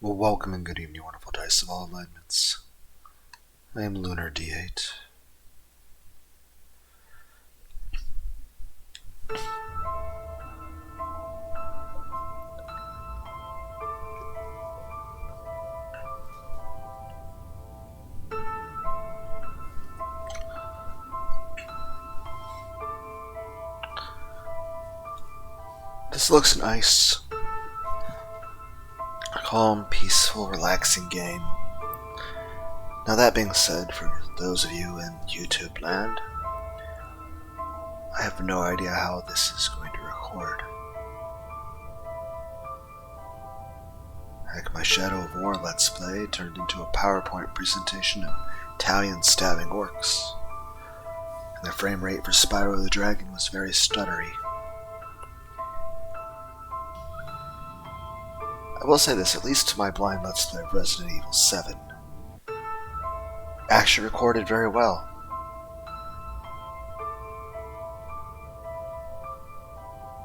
Well, welcome and good evening, wonderful dice of all alignments. I am Lunar D8. This looks nice. A calm, peaceful, relaxing game. Now that being said, for those of you in YouTube land, I have no idea how this is going to record. Heck, my Shadow of War Let's Play turned into a PowerPoint presentation of Italian stabbing orcs. And the frame rate for Spyro the Dragon was very stuttery. I will say this, at least my blind Let's Play of Resident Evil 7 actually recorded very well.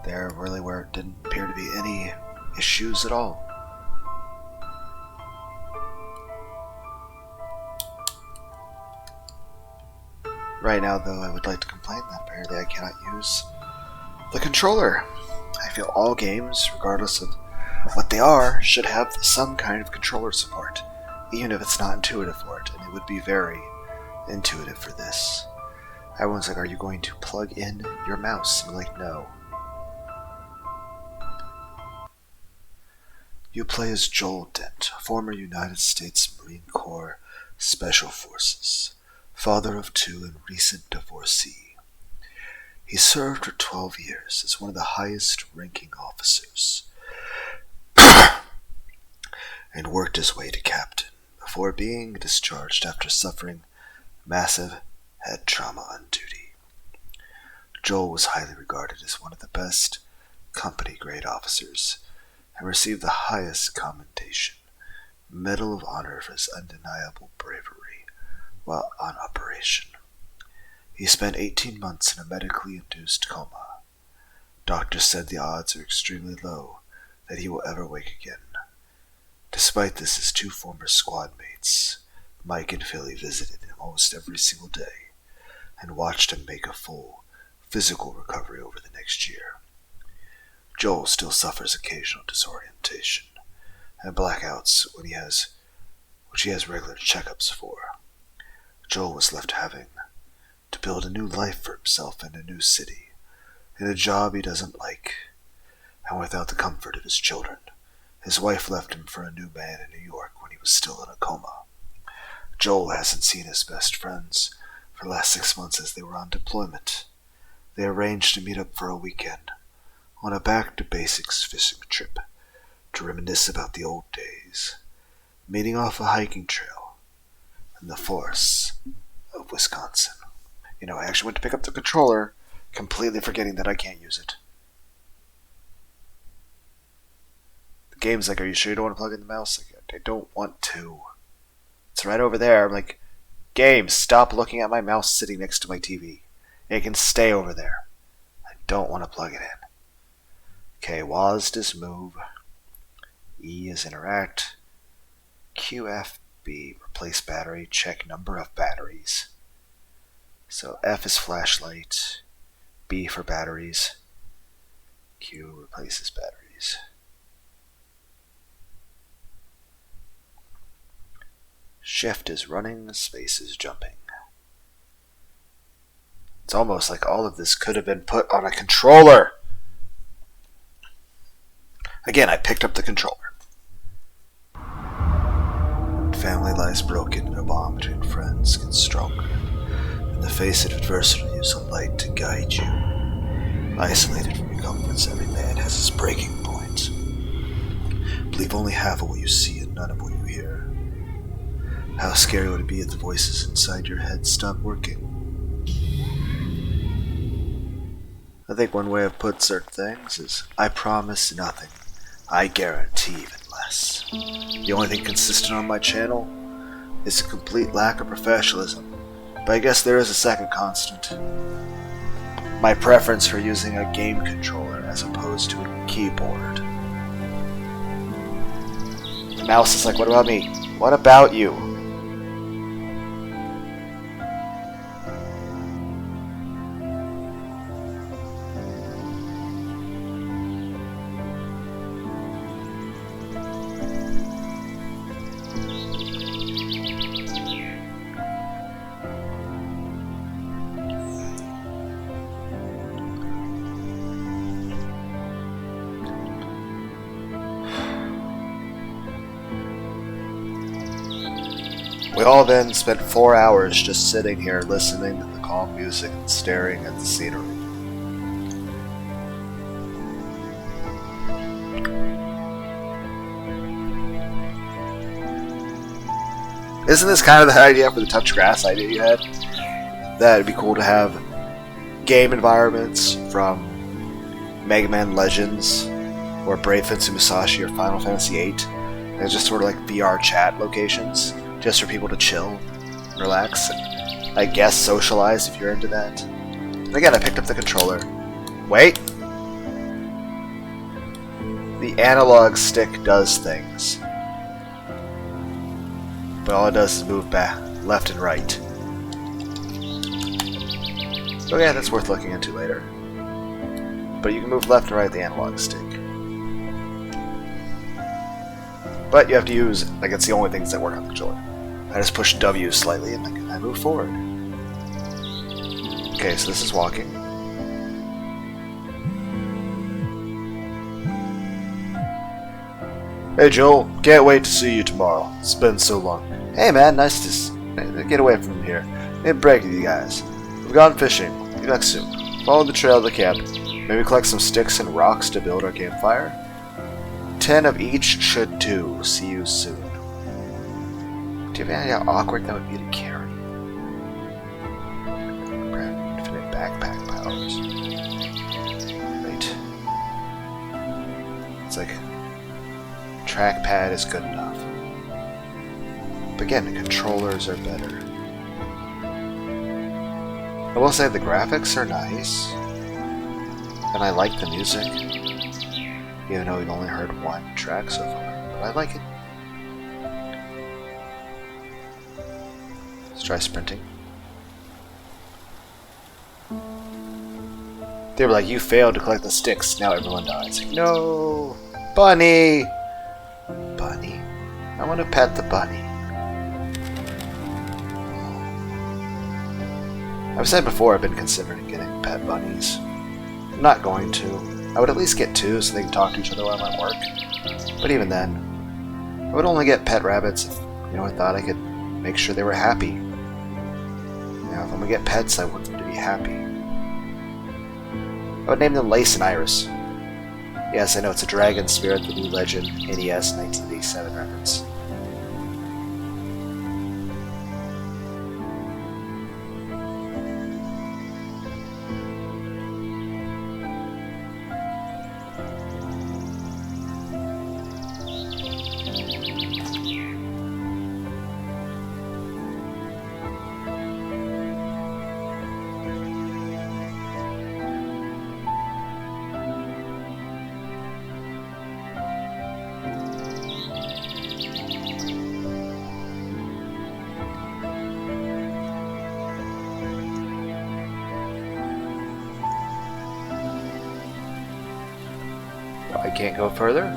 There really didn't appear to be any issues at all. Right now, though, I would like to complain that apparently I cannot use the controller. I feel all games, regardless of what they are, should have some kind of controller support, even if it's not intuitive for it, and it would be very intuitive for this. Everyone's like, are you going to plug in your mouse? I'm like, no. You play as Joel Dent, former United States Marine Corps Special Forces, father of two and recent divorcee. He served for 12 years as one of the highest ranking officers and worked his way to captain before being discharged after suffering massive head trauma on duty. Joel was highly regarded as one of the best company-grade officers and received the highest commendation, Medal of Honor, for his undeniable bravery while on operation. He spent 18 months in a medically induced coma. Doctors said the odds are extremely low that he will ever wake again. Despite this, his two former squad mates, Mike and Philly, visited him almost every single day and watched him make a full physical recovery over the next year. Joel still suffers occasional disorientation and blackouts which he has regular checkups for. Joel was left having to build a new life for himself in a new city, in a job he doesn't like, and without the comfort of his children. His wife left him for a new man in New York when he was still in a coma. Joel hasn't seen his best friends for the last 6 months as they were on deployment. They arranged to meet up for a weekend on a back-to-basics fishing trip to reminisce about the old days, meeting off a hiking trail in the forests of Wisconsin. I actually went to pick up the controller, completely forgetting that I can't use it. The game's like, are you sure you don't want to plug in the mouse? Like, I don't want to. It's right over there. I'm like, game, stop looking at my mouse sitting next to my TV. It can stay over there. I don't want to plug it in. Okay, WASD is move. E is interact. QFB, replace battery, check number of batteries. So F is flashlight, B for batteries, Q replaces batteries. Shift is running, space is jumping. It's almost like all of this could have been put on a controller. Again, I picked up the controller. When family lies broken and a bond between friends gets stronger. In the face of adversity, use a light to guide you. Isolated from your comforts, every man has his breaking point. Believe only half of what you see and none of what you hear. How scary would it be if the voices inside your head stopped working? I think one way I've put certain things is, I promise nothing. I guarantee even less. The only thing consistent on my channel is a complete lack of professionalism. But I guess there is a second constant. My preference for using a game controller as opposed to a keyboard. Mouse is like, what about me? What about you? We all then spent 4 hours just sitting here listening to the calm music and staring at the scenery. Isn't this kind of the idea for the touch grass idea you had? That it'd be cool to have game environments from Mega Man Legends or Brave Fencer Musashi or Final Fantasy VIII. And it's just sort of like VR chat locations. Just for people to chill, relax, and I guess socialize if you're into that. And again, I picked up the controller. Wait! The analog stick does things. But all it does is move back, left and right. So yeah, that's worth looking into later. But you can move left and right with the analog stick. But you have to use, like, it's the only things that work on the controller. I just push W slightly and I move forward. Okay, so this is walking. Hey Joel, can't wait to see you tomorrow. It's been so long. Hey man, nice to get away from here. Need a break with you guys. We've gone fishing. Be back soon. Follow the trail to the camp. Maybe collect some sticks and rocks to build our campfire. 10 of each should do. See you soon. Do you have any idea how awkward that would be to carry? Grab infinite backpack powers. Right. It's like trackpad is good enough. But again, the controllers are better. I will say the graphics are nice. And I like the music. Even though we've only heard one track so far. But I like it. Let's try sprinting. They were like, you failed to collect the sticks, now everyone dies. Like, no! Bunny! Bunny? I want to pet the bunny. I've said before I've been considering getting pet bunnies. I'm not going to. I would at least get 2 so they can talk to each other while I'm at work. But even then, I would only get pet rabbits if, I thought I could make sure they were happy. If I'm gonna get pets, I want them to be happy. I would name them Lace and Iris. Yes, I know it's a Dragon Spirit, the New Legend, NES 1987 reference. I can't go further.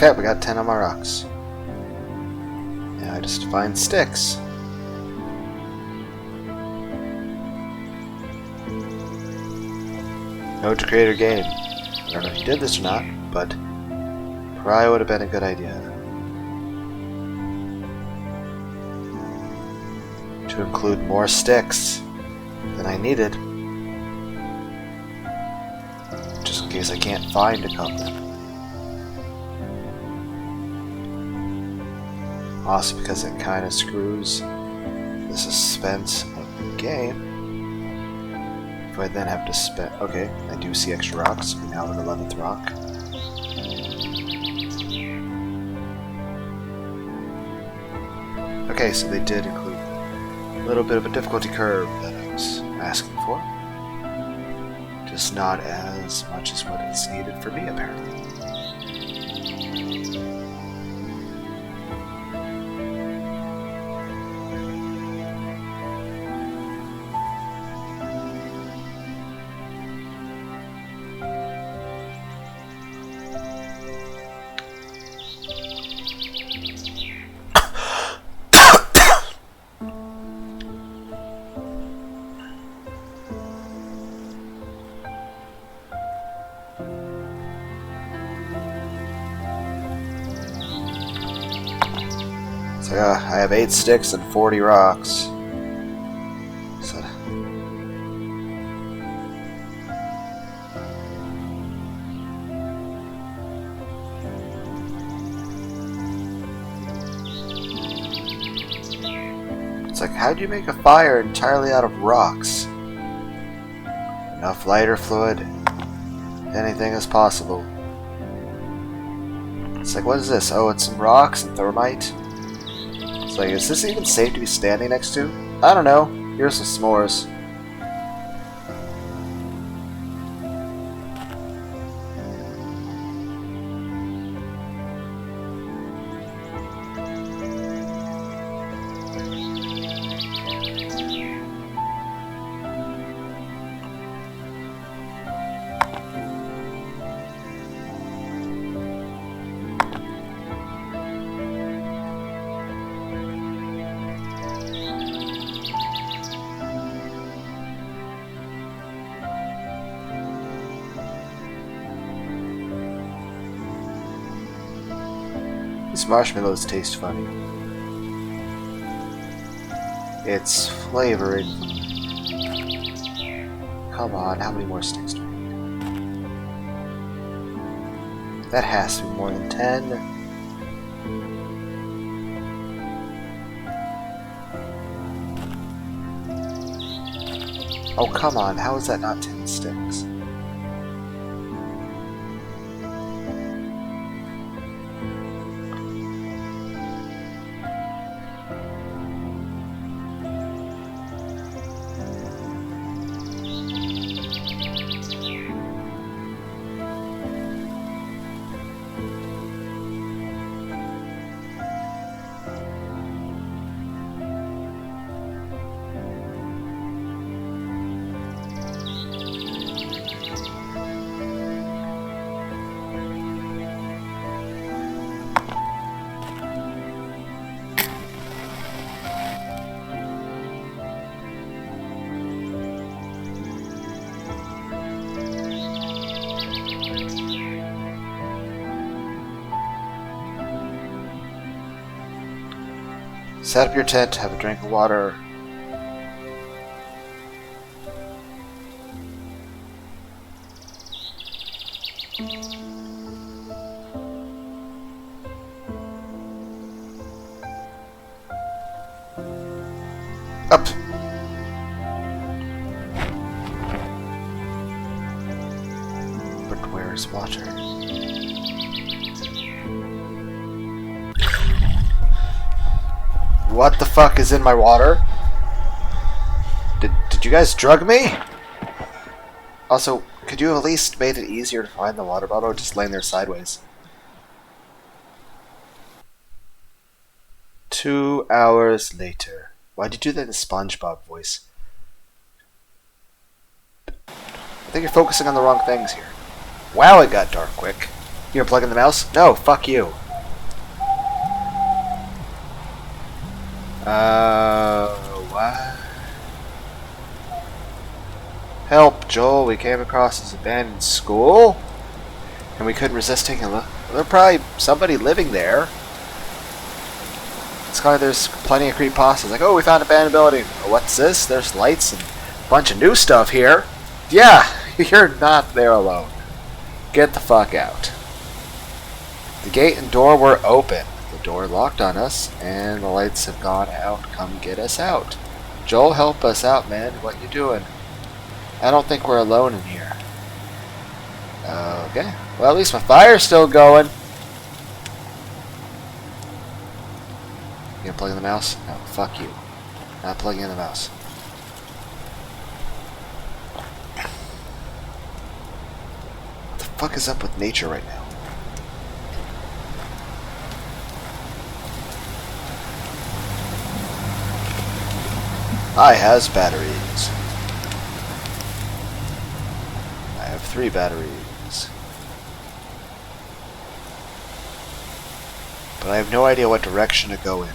Okay, we got 10 on my rocks. Now I just find sticks. Note to creator game. I don't know if you did this or not, but probably would have been a good idea to include more sticks than I needed, just in case I can't find a couple. Also because it kind of screws the suspense of the game. If I then have to spend... Okay, I do see extra rocks. We now have an 11th rock. Okay, so they did include a little bit of a difficulty curve that I was asking for. Just not as much as what is needed for me, apparently. So I have 8 sticks and 40 rocks. So it's like, how do you make a fire entirely out of rocks? Enough lighter fluid, anything is possible. It's like, what is this? Oh, it's some rocks and thermite. It's like, is this even safe to be standing next to? I don't know. Here's some s'mores. These marshmallows taste funny. It's flavoring. Come on, how many more sticks do we need? That has to be more than 10. Oh, come on. How is that not 10 sticks? Set up your tent, have a drink of water. Up! But where is water? What the fuck is in my water? Did you guys drug me? Also, could you have at least made it easier to find the water bottle, or just laying there sideways? 2 hours later. Why'd you do that in a SpongeBob voice? I think you're focusing on the wrong things here. Wow, it got dark quick. You unplugging the mouse? No, fuck you. What? Help, Joel. We came across this abandoned school, and we couldn't resist taking a look. Well, there's probably somebody living there. It's kind of, there's plenty of creepypastas. Like, oh, we found an abandoned building. Oh, what's this? There's lights and a bunch of new stuff here. Yeah, you're not there alone. Get the fuck out. The gate and door were open. The door locked on us, and the lights have gone out. Come get us out. Joel, help us out, man. What you doing? I don't think we're alone in here. Okay. Well, at least my fire's still going. You gonna plug in the mouse? No, fuck you. Not plugging in the mouse. What the fuck is up with nature right now? I has batteries. I have 3 batteries. But I have no idea what direction to go in.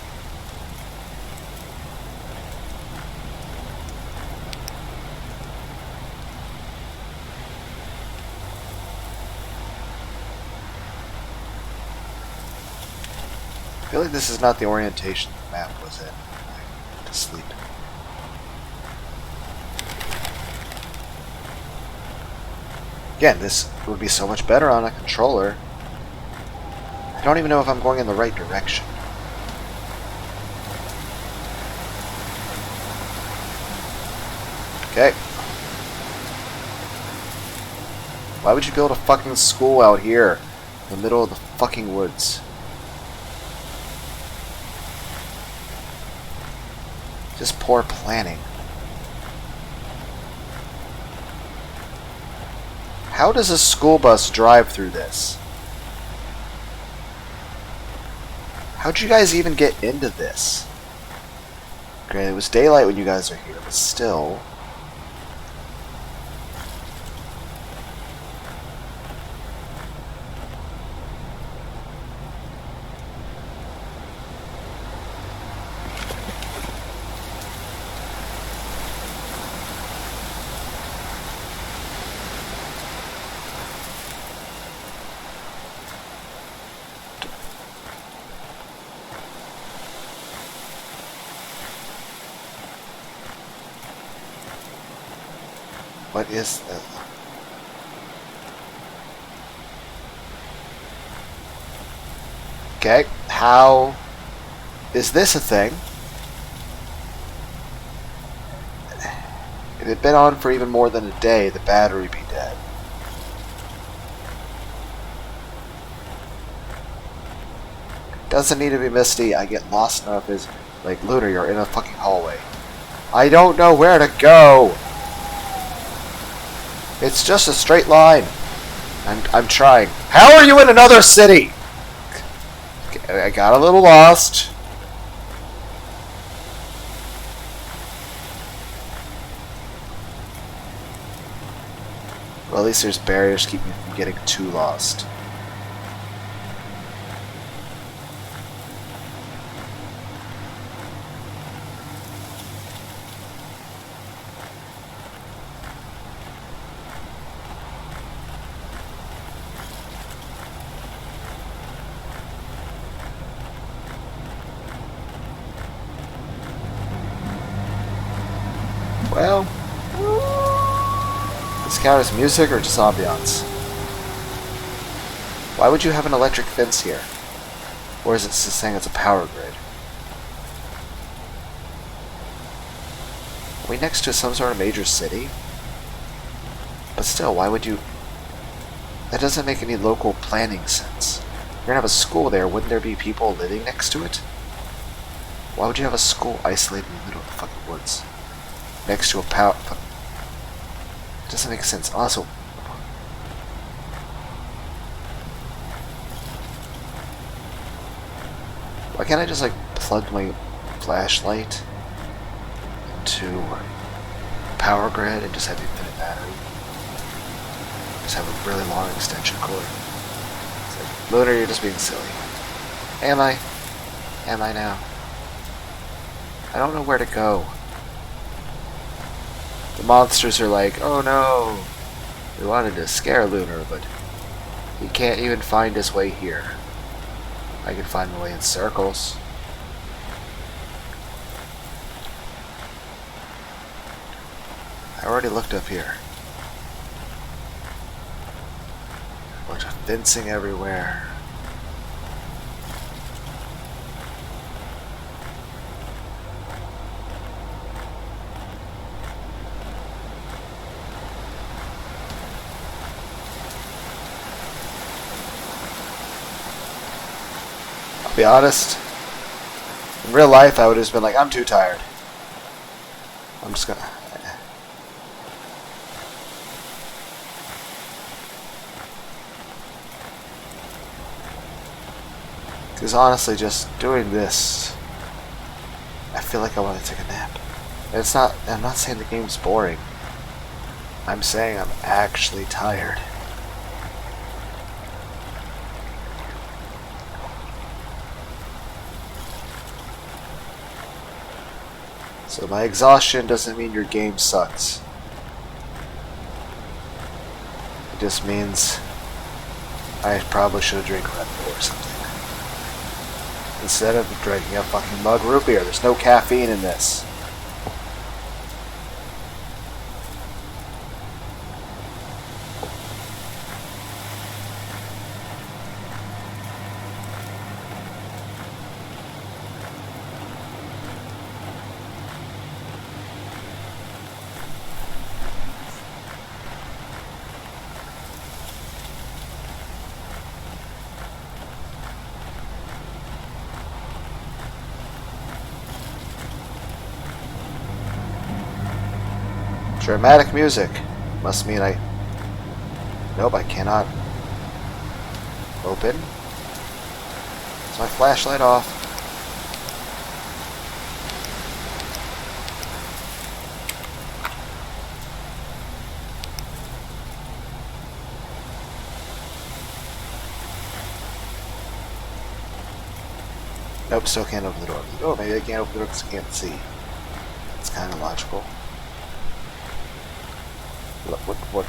I feel like this is not the orientation the map was in. To sleep. Again, this would be so much better on a controller. I don't even know if I'm going in the right direction. Okay. Why would you build a fucking school out here in the middle of the fucking woods? Just poor planning. How does a school bus drive through this? How'd you guys even get into this? Okay, it was daylight when you guys are here, but still. What is that? Okay, how is this a thing? If it had been on for even more than a day, the battery would be dead. Doesn't need to be misty. I get lost enough as, like, Lunar, you're in a fucking hallway. I don't know where to go. It's just a straight line. I'm trying. How are you in another city? I got a little lost. Well, at least there's barriers to keep me from getting too lost. Well, does it count as music or just ambiance? Why would you have an electric fence here? Or is it just saying it's a power grid? Are we next to some sort of major city? But still, why would you... That doesn't make any local planning sense. You're gonna have a school there, wouldn't there be people living next to it? Why would you have a school isolated in the middle of the fucking woods? Next to a power... It doesn't make sense. Also... Why can't I just, like, plug my flashlight into a power grid and just have infinite battery? Just have a really long extension cord. It's like, Lunar, you're just being silly. Am I? Am I now? I don't know where to go. The monsters are like, oh no, we wanted to scare Lunar, but he can't even find his way here. I can find my way in circles. I already looked up here. A bunch of fencing everywhere. Be honest, in real life I would have just been like, I'm too tired. I'm just gonna... Because honestly, just doing this, I feel like I want to take a nap. It's not, I'm not saying the game's boring. I'm saying I'm actually tired. So my exhaustion doesn't mean your game sucks. It just means I probably should have drank Red Bull or something. Instead of drinking a fucking mug root beer. There's no caffeine in this. Dramatic music. Must mean I... Nope, I cannot open. Is my flashlight off? Nope, still can't open the door. Oh, maybe I can't open the door because I can't see. It's kind of logical. What,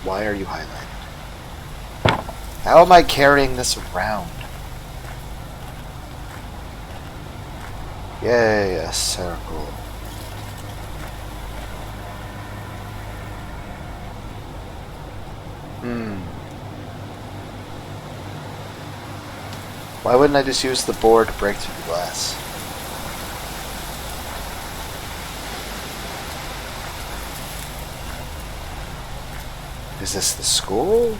why are you highlighted? How am I carrying this around? Yay, a circle. Why wouldn't I just use the board to break through the glass? Is this the school?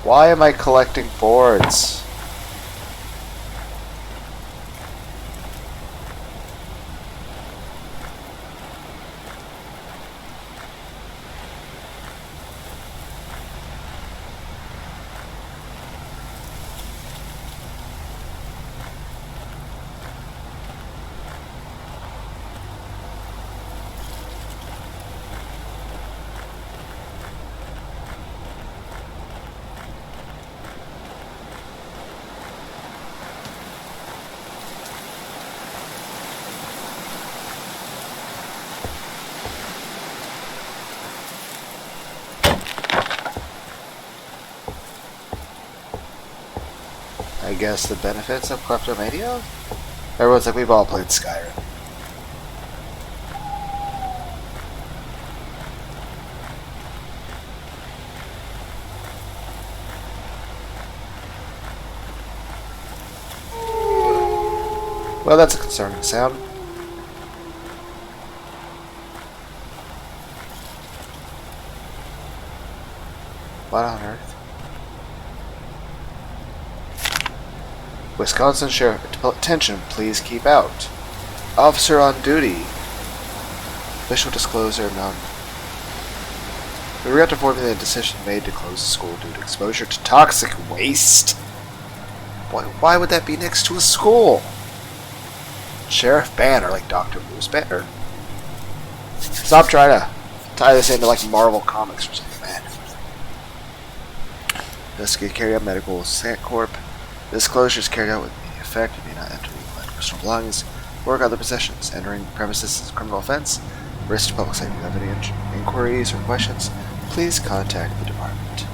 Why am I collecting boards? I guess the benefits of kleptomania? Everyone's like, we've all played Skyrim. Well, that's a concerning sound. What on earth? Wisconsin Sheriff, attention, please keep out. Officer on duty. Official disclosure none. We regret to inform you that the decision made to close the school due to exposure to toxic waste. Why would that be next to a school? Sheriff Banner, like Dr. Bruce Banner. Stop trying to tie this into like Marvel Comics or something, man. Investigate, carry out medical Sant Corp. This closure is carried out with immediate effect. You may not enter your personal belongings or other possessions. Entering premises is a criminal offense. Risk to public safety. If you have any inquiries or questions, please contact the department.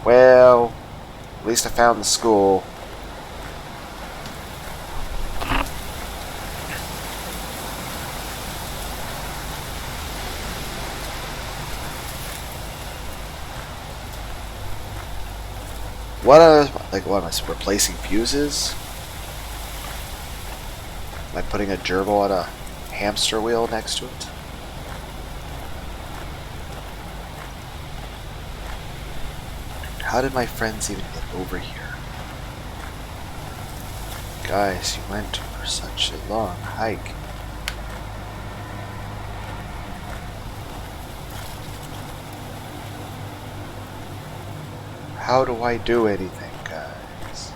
Well, at least I found the school. What am I replacing fuses? Am I putting a gerbil on a hamster wheel next to it? How did my friends even get over here? Guys, you went for such a long hike. How do I do anything, guys?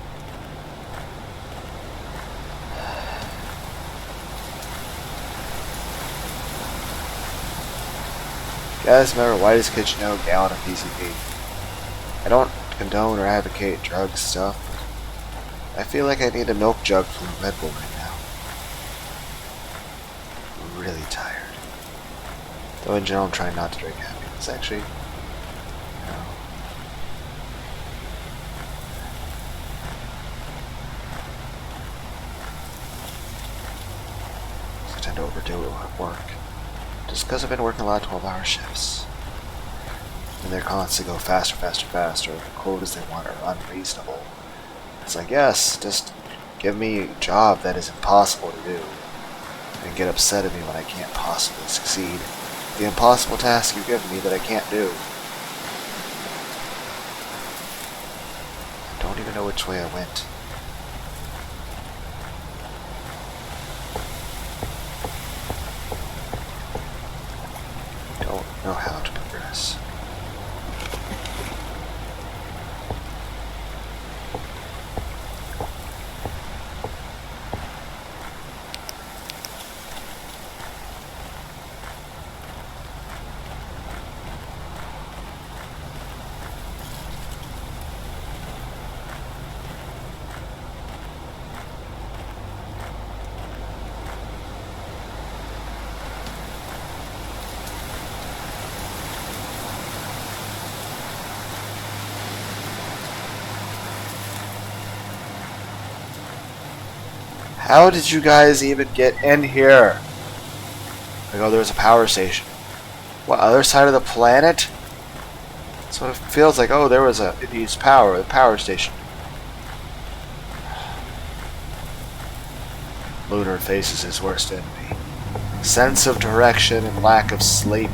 Guys, remember, why does kids know gallon of PCP? I don't condone or advocate drug stuff, but I feel like I need a milk jug from a Red Bull right now. I'm really tired. Though in general, I'm trying not to drink heavy. It's actually... to overdo it at work. Just because I've been working a lot of 12-hour shifts. And they're constantly go faster, faster, faster. The quotas they want are unreasonable. It's like, yes, just give me a job that is impossible to do. And get upset at me when I can't possibly succeed. The impossible task you give me that I can't do. I don't even know which way I went. Know how to progress. How did you guys even get in here? Like, oh, there's a power station. What, other side of the planet? That's what it feels like. Oh, there was a... It used power, the power station. Lunar faces his worst enemy. sense of direction and lack of sleep.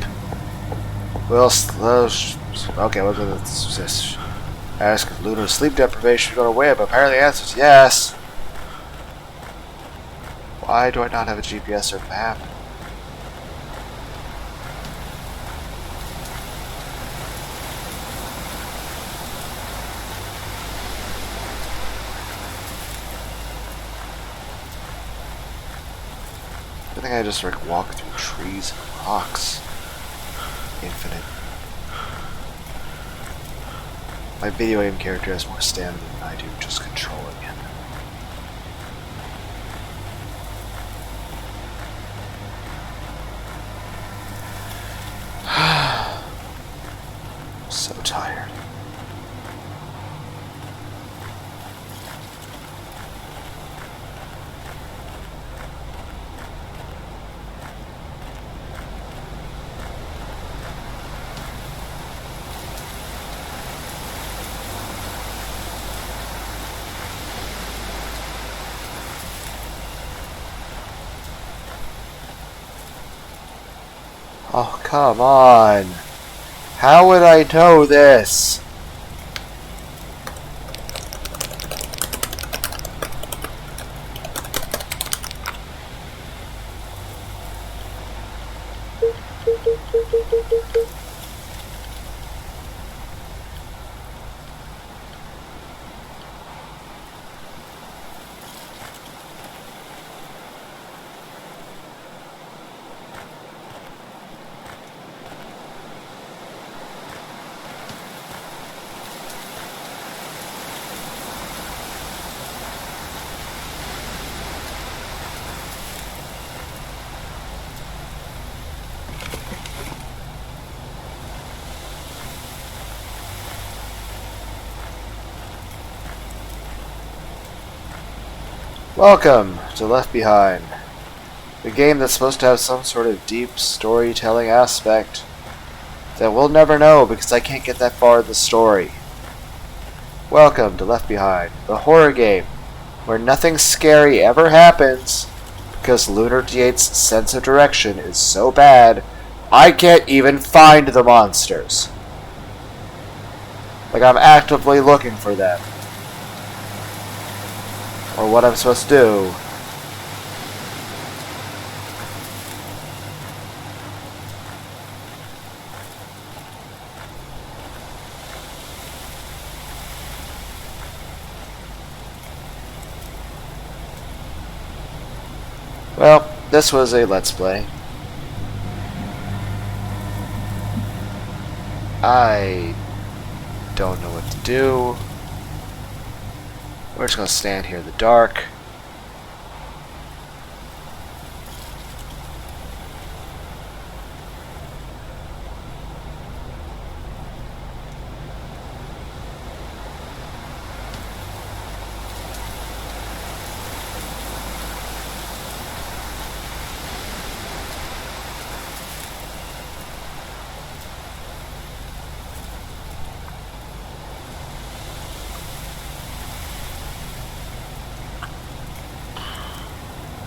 Okay, what is this? Ask if Lunar sleep deprivation gone away, but apparently the answer is yes. Why do I not have a GPS or map? I think I just walk through trees and rocks. Infinite. My video game character has more stamina than I do just controlling him. So tired. Oh, come on. How would I know this? Welcome to Left Behind, the game that's supposed to have some sort of deep storytelling aspect that we'll never know because I can't get that far in the story. Welcome to Left Behind, the horror game where nothing scary ever happens because Lunar D8's sense of direction is so bad I can't even find the monsters. Like I'm actively looking for them. Or what I'm supposed to do. Well, this was a Let's Play. I don't know what to do. We're just gonna stand here in the dark.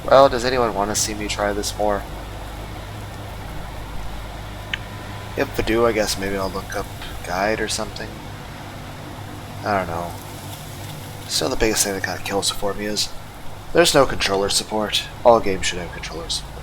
Well, does anyone want to see me try this more? If I do, I guess maybe I'll look up a guide or something. I don't know. Still, the biggest thing that kind of kills it for me is there's no controller support. All games should have controller support.